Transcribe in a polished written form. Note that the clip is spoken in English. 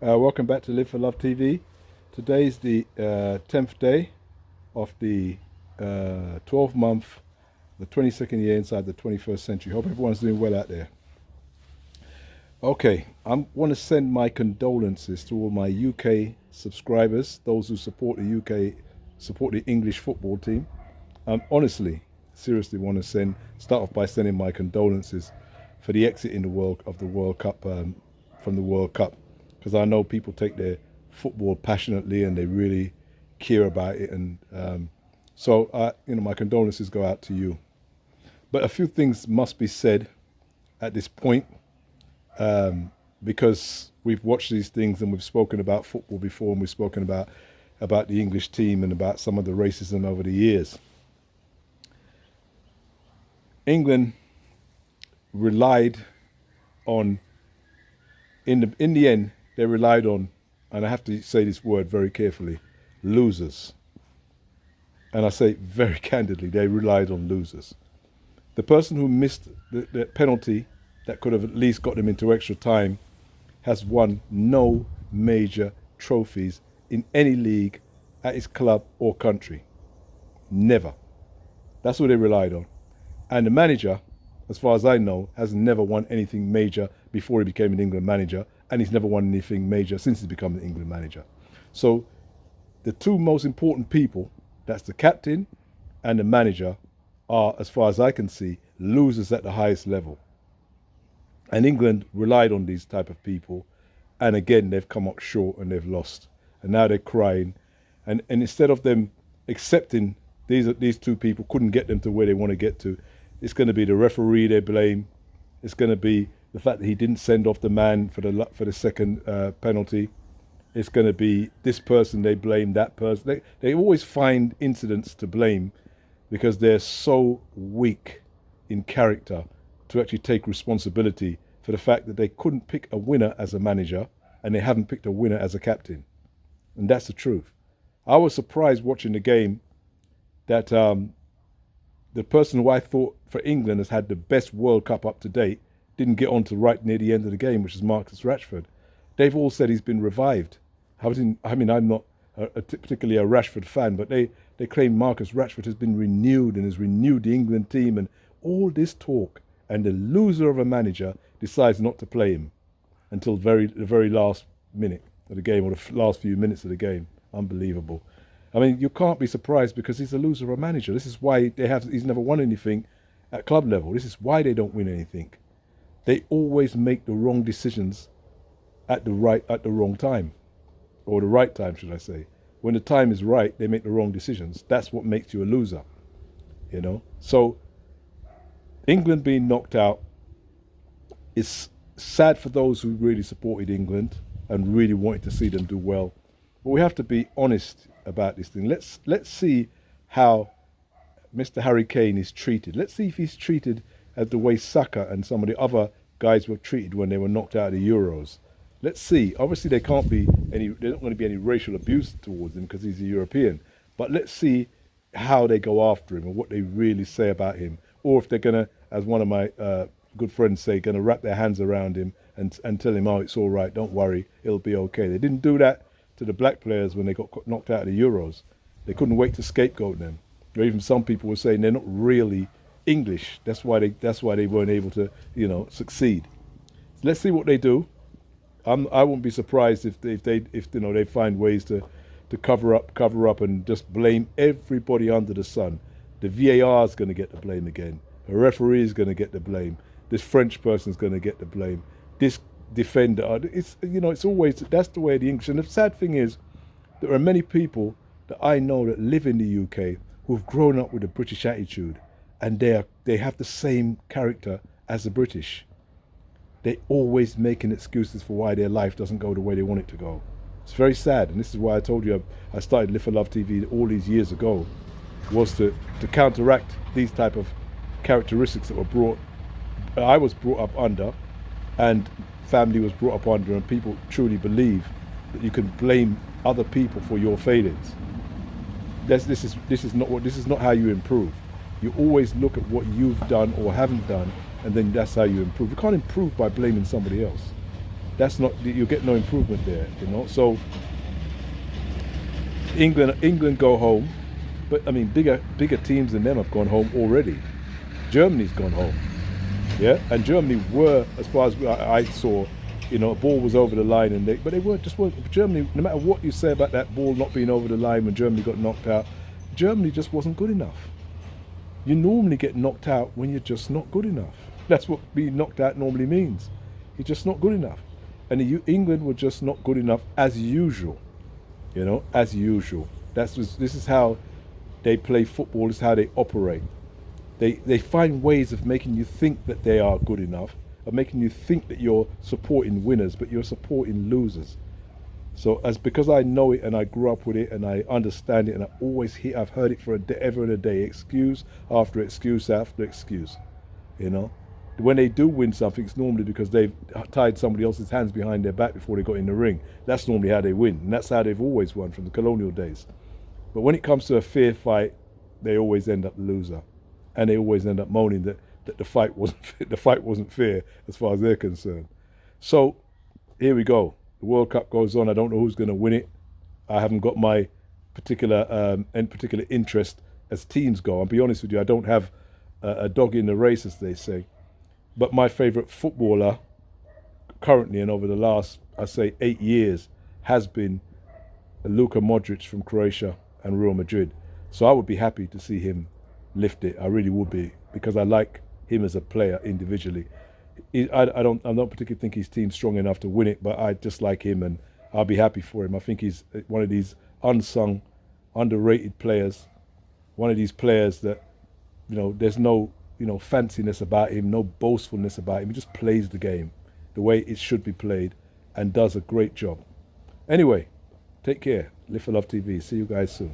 Welcome back to Live for Love TV. Today's the 10th day of the 12th month, the 22nd year inside the 21st century. Hope everyone's doing well out there. Okay, I want to send my condolences to all my UK subscribers, those who support the UK, support the English football team. Honestly, seriously want to start off by sending my condolences for the exit in the World Cup, from the World Cup, because I know people take their football passionately and they really care about it, and my condolences go out to you. But a few things must be said at this point, because we've watched these things and we've spoken about football before, and we've spoken about the English team and about some of the racism over the years. England relied on, in the end, they relied on, and I have to say this word very carefully, losers. And I say very candidly, they relied on losers. The person who missed the penalty that could have at least got them into extra time has won no major trophies in any league at his club or country. Never. That's what they relied on. And the manager, as far as I know, has never won anything major before he became an England manager, and he's never won anything major since he's become an England manager. So the two most important people, that's the captain and the manager, are, as far as I can see, losers at the highest level. And England relied on these type of people, and again, they've come up short and they've lost. And now they're crying. And instead of them accepting these two people couldn't get them to where they want to get to, it's going to be the referee they blame. It's going to be the fact that he didn't send off the man for the second penalty. It's going to be this person they blame, that person. They always find incidents to blame because they're so weak in character to actually take responsibility for the fact that they couldn't pick a winner as a manager and they haven't picked a winner as a captain. And that's the truth. I was surprised watching the game that the person who I thought for England has had the best World Cup up to date didn't get on to right near the end of the game, which is Marcus Rashford. They've all said he's been revived. I'm not particularly a Rashford fan, but they claim Marcus Rashford has been renewed and has renewed the England team, and all this talk, and the loser of a manager decides not to play him until the very last minute of the game, or the last few minutes of the game. Unbelievable. I mean, you can't be surprised because he's a loser of a manager. This is why he's never won anything at club level. This is why they don't win anything. They always make the wrong decisions at the wrong time, or the right time, should I say. When the time is right, they make the wrong decisions. That's what makes you a loser, So England being knocked out is sad for those who really supported England and really wanted to see them do well. But we have to be honest about this thing. Let's see how Mr. Harry Kane is treated. Let's see if he's treated as the way Saka and some of the other guys were treated when they were knocked out of the Euros. Let's see. Obviously, there's not going to be any racial abuse towards him because he's a European. But let's see how they go after him and what they really say about him, or if they're going to, as one of my good friends say, going to wrap their hands around him and tell him, oh, it's all right, don't worry, it'll be okay. They didn't do that to the black players when they got knocked out of the Euros. They couldn't wait to scapegoat them. Or even some people were saying they're not really English. That's why they weren't able to, succeed. So let's see what they do. I won't be surprised if they find ways to cover up and just blame everybody under the sun. The VAR is going to get the blame again. The referee is going to get the blame. This French person is going to get the blame. This defender. It's always, that's the way the English. And the sad thing is, there are many people that I know that live in the UK who've grown up with a British attitude, and they have the same character as the British. They're always making excuses for why their life doesn't go the way they want it to go. It's very sad, and this is why I told you I started Live for Love TV all these years ago, was to counteract these type of characteristics that I was brought up under, and family was brought up under, and people truly believe that you can blame other people for your failings. This is not how you improve. You always look at what you've done or haven't done, and then that's how you improve. You can't improve by blaming somebody else. That's not, you get no improvement there, you know. So England go home, but I mean bigger teams than them have gone home already. Germany's gone home, yeah, and Germany were, as far as I saw, you know, a ball was over the line, and but they weren't. Germany, no matter what you say about that ball not being over the line when Germany got knocked out, Germany just wasn't good enough. You normally get knocked out when you're just not good enough. That's what being knocked out normally means. You're just not good enough, and England were just not good enough as usual. You know, as usual. This is how they play football. This is how they operate. They find ways of making you think that they are good enough, of making you think that you're supporting winners, but you're supporting losers. So because I know it and I grew up with it and I understand it, and I've heard it for ever and a day, excuse after excuse after excuse. You know, when they do win something, it's normally because they've tied somebody else's hands behind their back before they got in the ring. That's normally how they win, and that's how they've always won from the colonial days. But when it comes to a fair fight, they always end up the loser, and they always end up moaning that the fight wasn't fair as far as they're concerned. So here we go. The World Cup goes on. I don't know who's going to win it. I haven't got my particular interest as teams go. I'll be honest with you. I don't have a dog in the race, as they say. But my favourite footballer currently and over the last, I say, 8 years has been Luka Modric from Croatia and Real Madrid. So I would be happy to see him lift it. I really would be, because I like him as a player individually. I don't particularly think his team's strong enough to win it, but I just like him, and I'll be happy for him. I think he's one of these unsung, underrated players. One of these players that, you know, there's no, you know, fanciness about him, no boastfulness about him. He just plays the game the way it should be played and does a great job. Anyway, take care. Live for Love TV. See you guys soon.